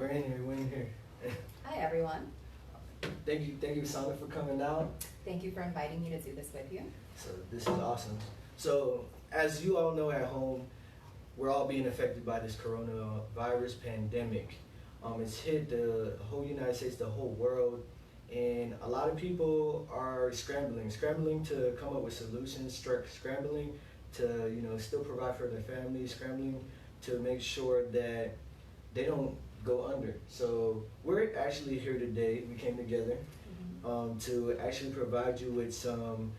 We're in here, we're in here. Hi, everyone. Thank you, Sana, for coming out. Thank you for inviting me to do this with you. So this is awesome. So as you all know at home, we're all being affected by this coronavirus pandemic. It's hit the whole United States, the whole world, and a lot of people are scrambling to come up with solutions, scrambling to still provide for their families, scrambling to make sure that they don't go under. So we're actually here today. We came together to actually provide you with some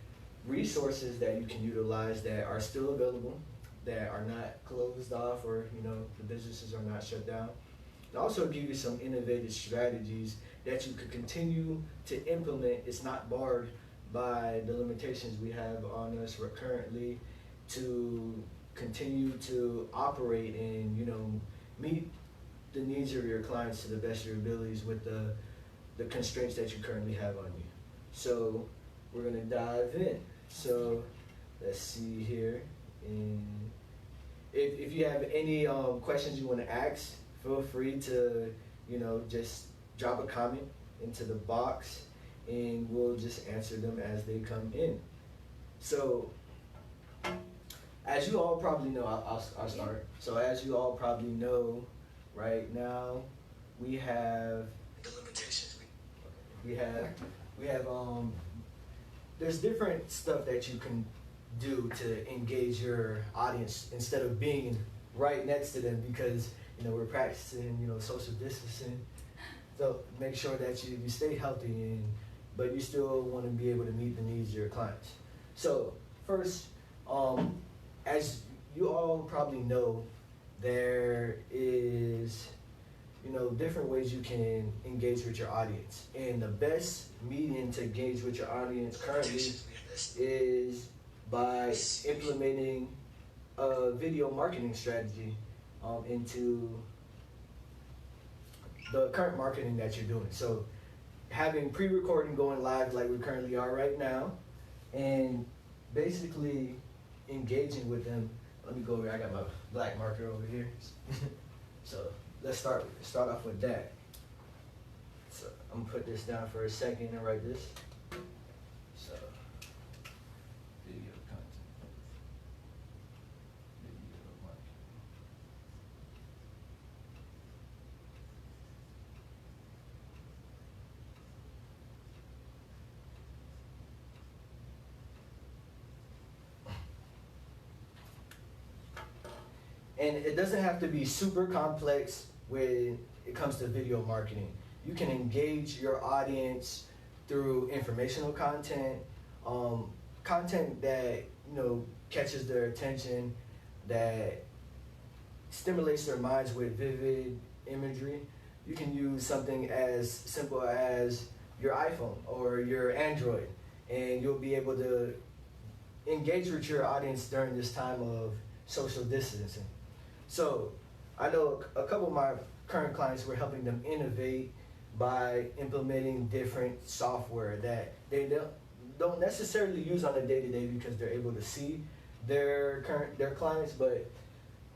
resources that you can utilize that are still available, that are not closed off, or the businesses are not shut down. And also give you some innovative strategies that you could continue to implement. It's not barred by the limitations we have on us currently to continue to operate and meet the needs of your clients to the best of your abilities with the constraints that you currently have on you. So we're gonna dive in. So let's see here. And if you have any questions you want to ask, feel free to just drop a comment into the box, and we'll just answer them as they come in. So as you all probably know, I'll start. So as you all probably know, right now we have the limitations. We have there's different stuff that you can do to engage your audience instead of being right next to them, because we're practicing social distancing. So make sure that you stay healthy, but you still want to be able to meet the needs of your clients. So first, as you all probably know, there is different ways you can engage with your audience, and the best medium to engage with your audience currently is by implementing a video marketing strategy into the current marketing that you're doing. So having pre-recording going live like we currently are right now, and basically engaging with them. Let me go over. I got my black marker over here. So let's start off with that. So I'm gonna put this down for a second and write this. So video content. Video marketing. And it doesn't have to be super complex when it comes to video marketing. You can engage your audience through informational content, content that catches their attention, that stimulates their minds with vivid imagery. You can use something as simple as your iPhone or your Android, and you'll be able to engage with your audience during this time of social distancing. So I know a couple of my current clients, we're helping them innovate by implementing different software that they don't necessarily use on a day-to-day because they're able to see their clients, but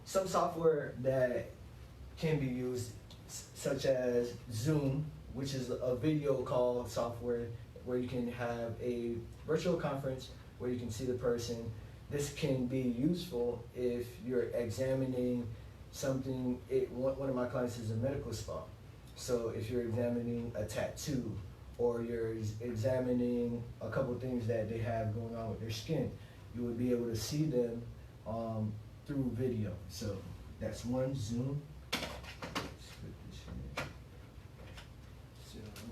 some software that can be used, such as Zoom, which is a video call software where you can have a virtual conference where you can see the person. This can be useful if you're examining something. One of my clients is a medical spa. So if you're examining a tattoo, or you're examining a couple things that they have going on with their skin, you would be able to see them through video. So that's one, Zoom. Let's put this here. Zoom.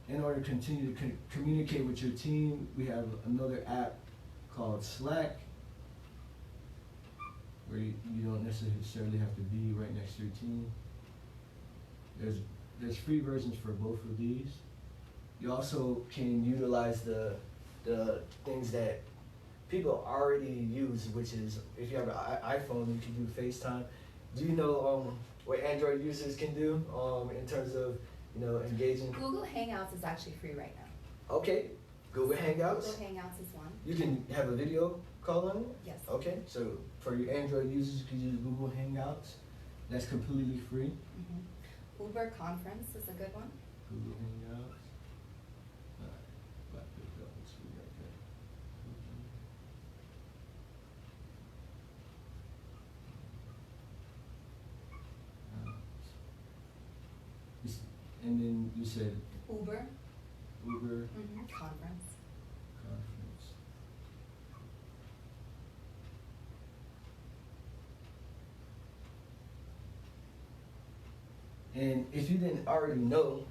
In order to continue to communicate with your team, we have another app called Slack, where you don't necessarily have to be right next to your team. There's free versions for both of these. You also can utilize the things that people already use, which is, if you have an iPhone, you can do FaceTime. Do you know what Android users can do in terms of engaging? Google Hangouts is actually free right now. Okay, Google Hangouts. Google Hangouts is one. You can have a video call on it? Yes. Okay, so for your Android users, you can use Google Hangouts. That's completely free. Mm-hmm. Uber Conference is a good one. Google Hangouts. Alright, that one's free right there. And then you said Uber. Uber Mm-hmm. Conference. Conference. And if you didn't already know,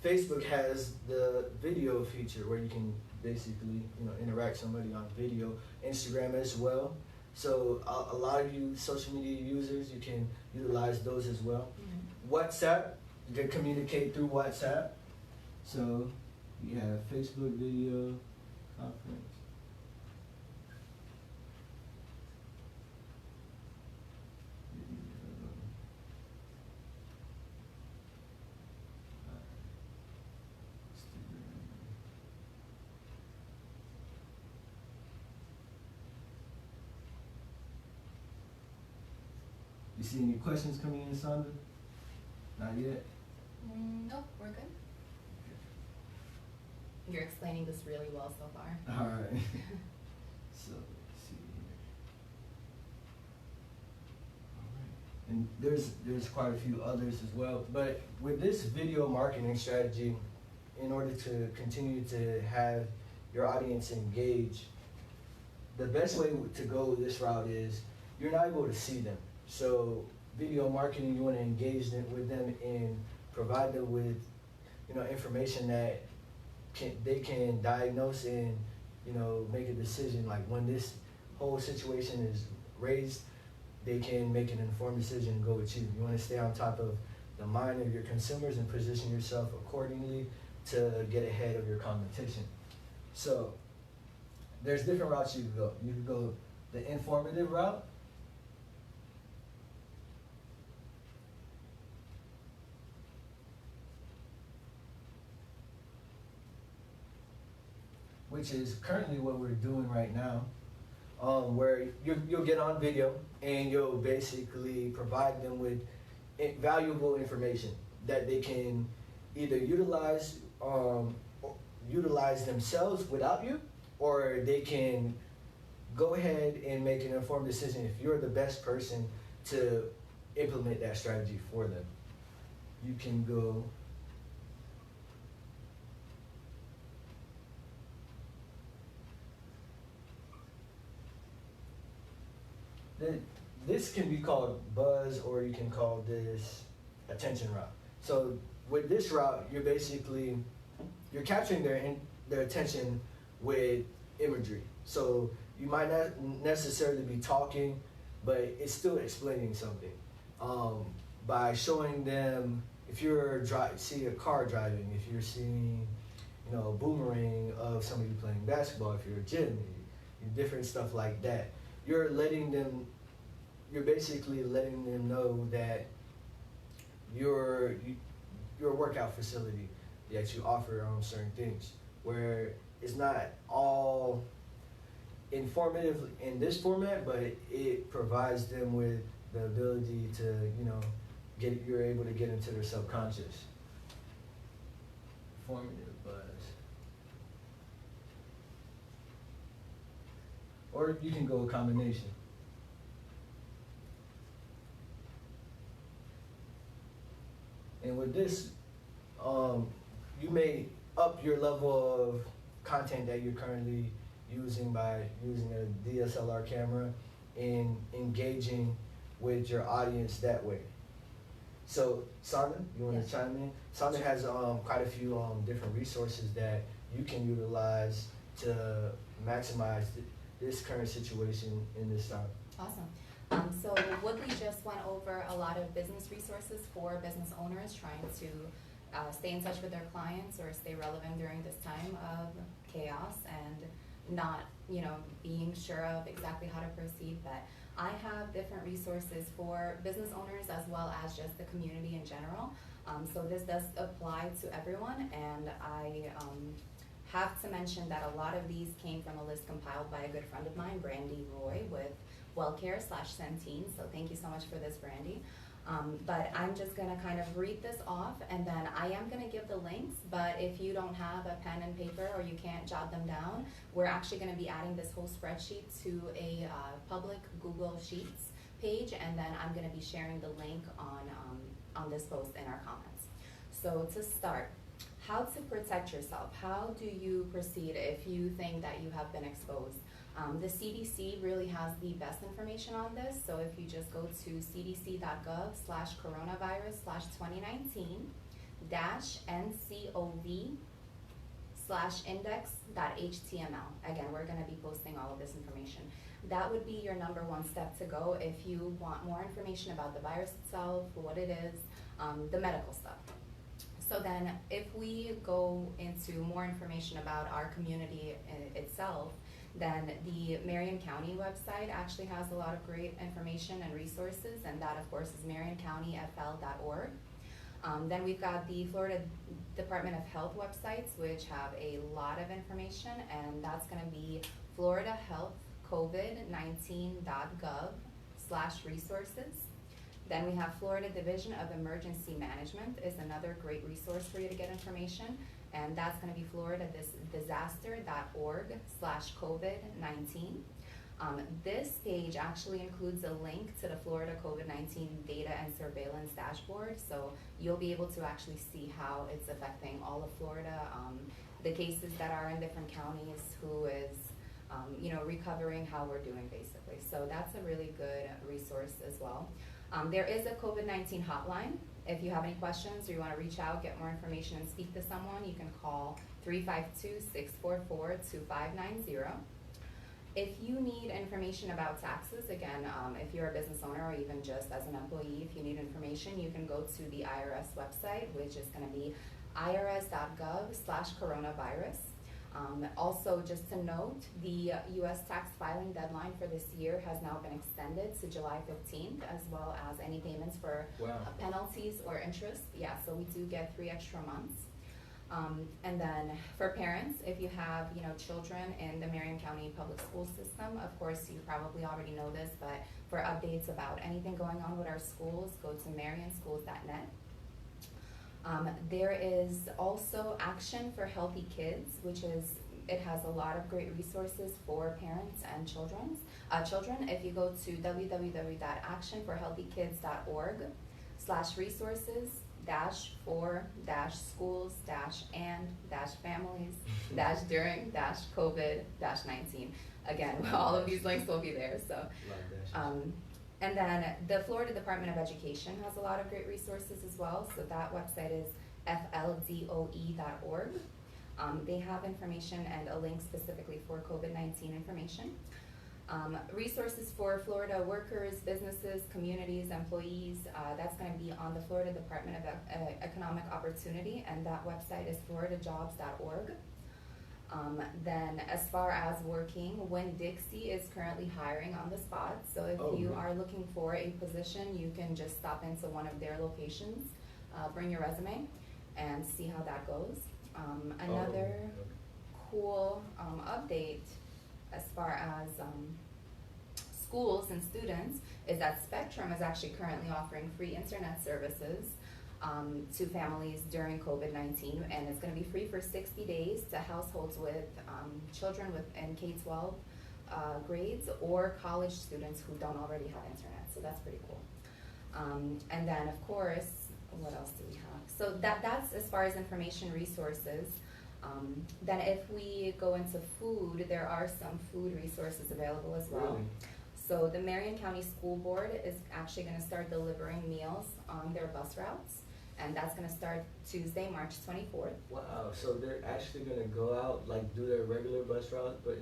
Facebook has the video feature where you can basically, interact somebody on video. Instagram as well. So a lot of you social media users, you can utilize those as well. Mm-hmm. WhatsApp, you can communicate through WhatsApp. So you have Facebook video conference. You see any questions coming in, Sandra? Not yet? Nope, we're good. You're explaining this really well so far. All right. So let's see here. All right. And there's quite a few others as well. But with this video marketing strategy, in order to continue to have your audience engage, the best way to go this route is you're not able to see them. So video marketing, you want to engage with them and provide them with, information that they can diagnose and, make a decision. Like when this whole situation is raised, they can make an informed decision and go with you. You want to stay on top of the mind of your consumers and position yourself accordingly to get ahead of your competition. So there's different routes you can go. You can go the informative route, which is currently what we're doing right now, where you'll get on video and you'll basically provide them with valuable information that they can either utilize themselves without you, or they can go ahead and make an informed decision if you're the best person to implement that strategy for them. You can go this can be called buzz, or you can call this attention route. So with this route, you're capturing their attention with imagery. So you might not necessarily be talking, but it's still explaining something. By showing them, if you're see a car driving, if you're seeing, a boomerang of somebody playing basketball, if you're a gym, different stuff like that. You're basically letting them know that your workout facility, that you offer certain things, where it's not all informative in this format, but it provides them with the ability to, you're able to get into their subconscious. Informative buzz. Or you can go a combination. And with this, you may up your level of content that you're currently using by using a DSLR camera and engaging with your audience that way. So, Sandra, you want to chime in? Sandra has quite a few different resources that you can utilize to maximize this current situation in this time. Awesome. So Woodley just went over a lot of business resources for business owners trying to stay in touch with their clients or stay relevant during this time of chaos and not, being sure of exactly how to proceed. But I have different resources for business owners as well as just the community in general. So this does apply to everyone, and I have to mention that a lot of these came from a list compiled by a good friend of mine, Brandy Roy, with WellCare/Centene. So thank you so much for this, Brandy. But I'm just gonna kind of read this off, and then I am gonna give the links, but if you don't have a pen and paper or you can't jot them down, we're actually gonna be adding this whole spreadsheet to a public Google Sheets page, and then I'm gonna be sharing the link on this post in our comments. So to start, how to protect yourself. How do you proceed if you think that you have been exposed? The CDC really has the best information on this. So if you just go to cdc.gov/coronavirus/2019-ncov/index.html. Again, we're going to be posting all of this information. That would be your number one step to go if you want more information about the virus itself, what it is, the medical stuff. So then if we go into more information about our community itself, then the Marion County website actually has a lot of great information and resources, and that of course is marioncountyfl.org. Then we've got the Florida Department of Health websites, which have a lot of information, and that's gonna be floridahealthcovid19.gov/resources. Then we have Florida Division of Emergency Management is another great resource for you to get information, and that's going to be floridadisaster.org/COVID-19. This page actually includes a link to the Florida COVID-19 data and surveillance dashboard, so you'll be able to actually see how it's affecting all of Florida, the cases that are in different counties, who is recovering, how we're doing basically. So that's a really good resource as well. There is a COVID-19 hotline. If you have any questions or you want to reach out, get more information, and speak to someone, you can call 352-644-2590. If you need information about taxes, again, if you're a business owner or even just as an employee, if you need information, you can go to the IRS website, which is going to be irs.gov/coronavirus. Also, just to note, the U.S. tax filing deadline for this year has now been extended to July 15th, as well as any payments for penalties or interest. Yeah, so we do get 3 extra months. And then for parents, if you have children in the Marion County public school system, of course you probably already know this, but for updates about anything going on with our schools, go to marionschools.net. There is also Action for Healthy Kids, it has a lot of great resources for parents and children. If you go to www.actionforhealthykids.org/resources-for-families-during-COVID-19. Again, all of these links will be there. So, and then the Florida Department of Education has a lot of great resources as well. So that website is fldoe.org. They have information and a link specifically for COVID-19 information. Resources for Florida workers, businesses, communities, employees, that's going to be on the Florida Department of Economic Opportunity, and that website is floridajobs.org. Then as far as working, Winn-Dixie is currently hiring on the spot, so if you are looking for a position, you can just stop into one of their locations, bring your resume, and see how that goes. Another cool update as far as schools and students is that Spectrum is actually currently offering free internet services to families during COVID-19, and it's going to be free for 60 days to households with children in K-12 grades or college students who don't already have internet, so that's pretty cool. And then of course, what else do we have? So that's as far as information resources. Then if we go into food, there are some food resources available as well. Really? So the Marion County School Board is actually going to start delivering meals on their bus routes, and that's going to start Tuesday, March 24th. Wow, so they're actually going to go out, like do their regular bus route, but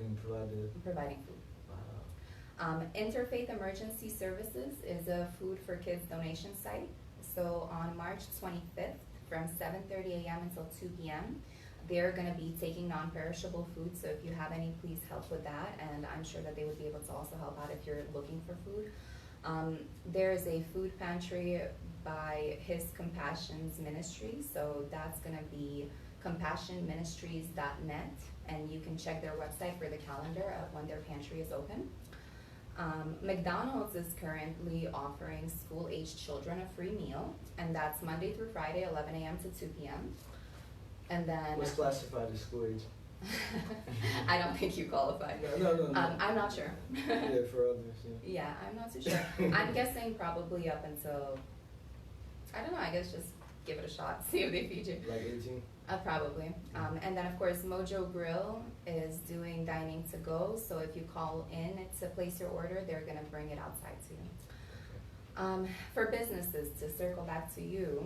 providing food. Wow. Interfaith Emergency Services is a food for kids donation site. So on March 25th from 7:30 a.m. until 2 p.m., they're going to be taking non-perishable food, so if you have any, please help with that, and I'm sure that they would be able to also help out if you're looking for food. There's a food pantry by His Compassion's ministry, so that's going to be compassionministries.net, and you can check their website for the calendar of when their pantry is open. McDonald's is currently offering school-aged children a free meal, and that's Monday through Friday, 11 a.m. to 2 p.m. And then What's classified as school age? I don't think you qualify. No. I'm not sure. Yeah, for others. Yeah. Yeah, I'm not too sure. I'm guessing probably up until, I don't know, I guess just give it a shot, see if they feed you. Like 18? Probably. And then of course Mojo Grill is doing dining to go, so if you call in to place your order, they're gonna bring it outside to you. For businesses, to circle back to you,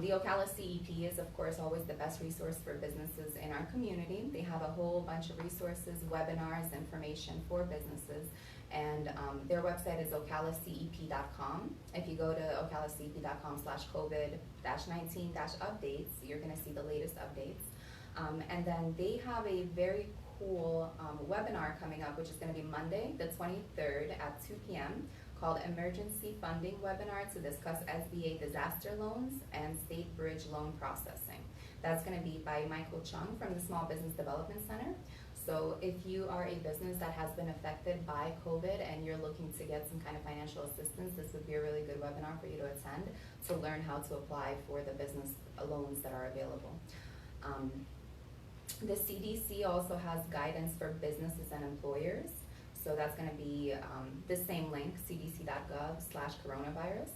the Ocala CEP is of course always the best resource for businesses in our community. They have a whole bunch of resources, webinars, information for businesses, and their website is ocalacep.com. If you go to ocalacep.com/COVID-19-updates, you're gonna see the latest updates. And then they have a very cool webinar coming up, which is gonna be Monday, the 23rd at 2 p.m. called Emergency Funding Webinar to discuss SBA disaster loans and state bridge loan processing. That's gonna be by Michael Chung from the Small Business Development Center. So if you are a business that has been affected by COVID and you're looking to get some kind of financial assistance, this would be a really good webinar for you to attend to learn how to apply for the business loans that are available. The CDC also has guidance for businesses and employers. So that's gonna be the same link, cdc.gov/coronavirus.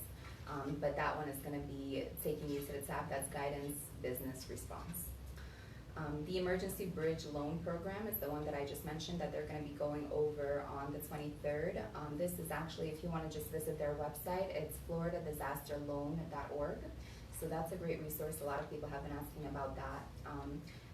But that one is gonna be taking you to the tab that's guidance business response. The Emergency Bridge Loan Program is the one that I just mentioned that they're gonna be going over on the 23rd. This is actually, if you wanna just visit their website, it's floridadisasterloan.org. So that's a great resource. A lot of people have been asking about that.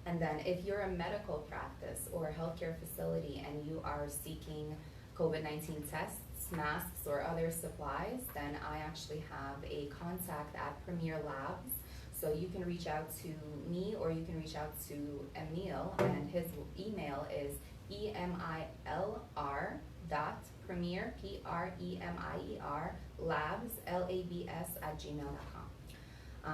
And then if you're a medical practice or a healthcare facility and you are seeking COVID-19 tests, masks, or other supplies, then I actually have a contact at Premier Labs. So you can reach out to me or you can reach out to Emil, and his email is emilr.premier, P-R-E-M-I-E-R, labs, L-A-B-S, @gmail.com.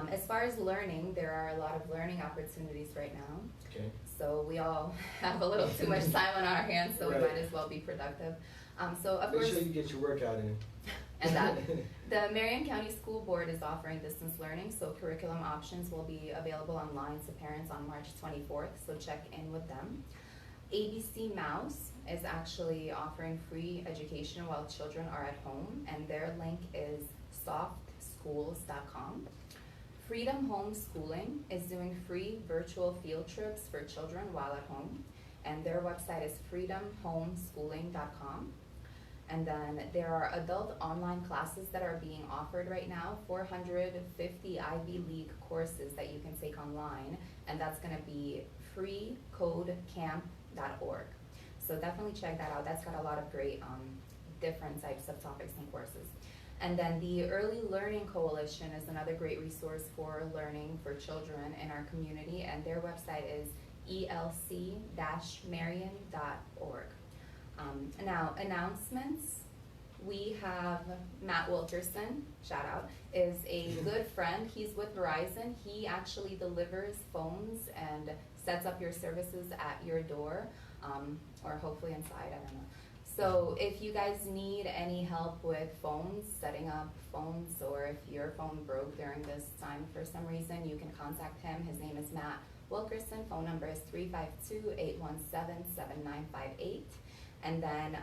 As far as learning, there are a lot of learning opportunities right now. Okay. So we all have a little too much time on our hands, so Right. we might as well be productive. So of Make course, sure you get your workout in. and that the Marion County School Board is offering distance learning, so curriculum options will be available online to parents on March 24th, so check in with them. ABC Mouse is actually offering free education while children are at home, and their link is softschools.com. Freedom Homeschooling is doing free virtual field trips for children while at home, and their website is freedomhomeschooling.com. And then there are adult online classes that are being offered right now, 450 Ivy League courses that you can take online, and that's gonna be freecodecamp.org. So definitely check that out. That's got a lot of great different types of topics and courses. And then the Early Learning Coalition is another great resource for learning for children in our community, and their website is elc-marion.org. Now, announcements. We have Matt Wilkerson, shout out, is a good friend. He's with Verizon. He actually delivers phones and sets up your services at your door, or hopefully inside, I don't know. So if you guys need any help with phones, setting up phones, or if your phone broke during this time for some reason, you can contact him. His name is Matt Wilkerson. Phone number is 352-817-7958. And then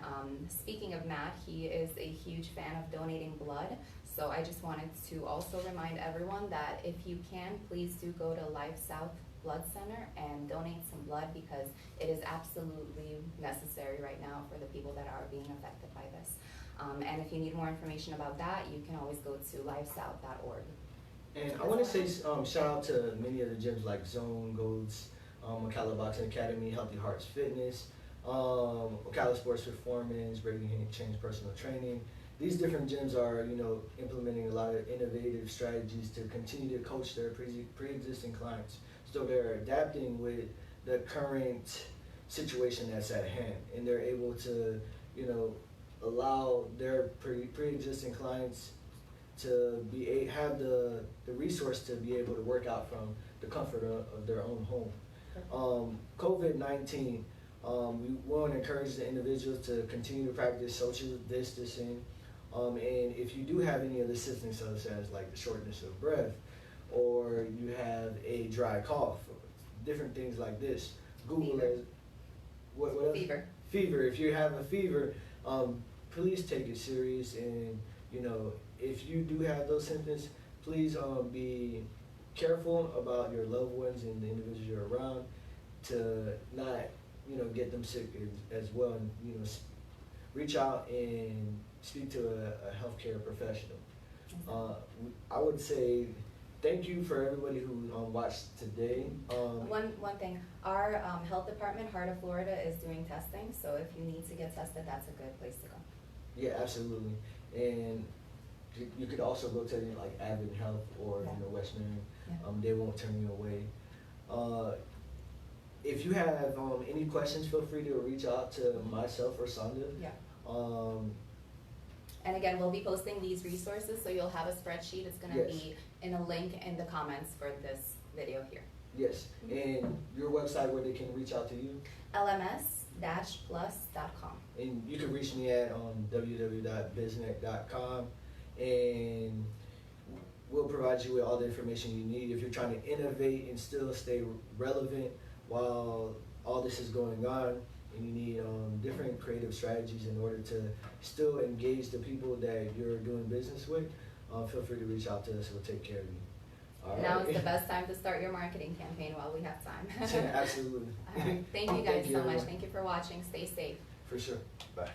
speaking of Matt, he is a huge fan of donating blood. So I just wanted to also remind everyone that if you can, please do go to Life South Blood Center and donate some blood, because it is absolutely necessary right now for the people that are being affected by this. And if you need more information about that, you can always go to lifesouth.org. And I want to say shout out to many of the gyms like Zone, Goats, Ocala Boxing Academy, Healthy Hearts Fitness, Ocala Sports Performance, Breaking Change Personal Training. These different gyms are, implementing a lot of innovative strategies to continue to coach their pre-existing clients. So they're adapting with the current situation that's at hand, and they're able to, allow their pre-existing clients to have the resource to be able to work out from the comfort of their own home. COVID-19, we want to encourage the individuals to continue to practice social distancing. And if you do have any other symptoms such as like the shortness of breath, or you have a dry cough, different things like this, Google it. What else? Fever. Fever. If you have a fever, please take it serious. And you know, if you do have those symptoms, please be careful about your loved ones and the individuals you're around to not, you know, get them sick as well. And you know, reach out and speak to a healthcare professional. I would say thank you for everybody who watched today. One thing, our health department, Heart of Florida, is doing testing, so if you need to get tested, that's a good place to go. Yeah, absolutely. And you could also go to like Advent Health or Yeah. you know, West Marion. Yeah. They won't turn you away. If you have any questions, feel free to reach out to myself or Sonda. Yeah. Um, And again, we'll be posting these resources, so you'll have a spreadsheet. It's gonna Yes. be in a link in the comments for this video here. yes, and your website where they can reach out to you. lms-plus.com. And you can reach me at www.biznet.com, and we'll provide you with all the information you need if you're trying to innovate and still stay relevant while all this is going on, and you need different creative strategies in order to still engage the people that you're doing business with. Feel free to reach out to us. We'll take care of you. All Now right. is the best time to start your marketing campaign while we have time. Yeah, absolutely. All right. Thank you guys so much. everyone. Thank you for watching. Stay safe. For sure. Bye.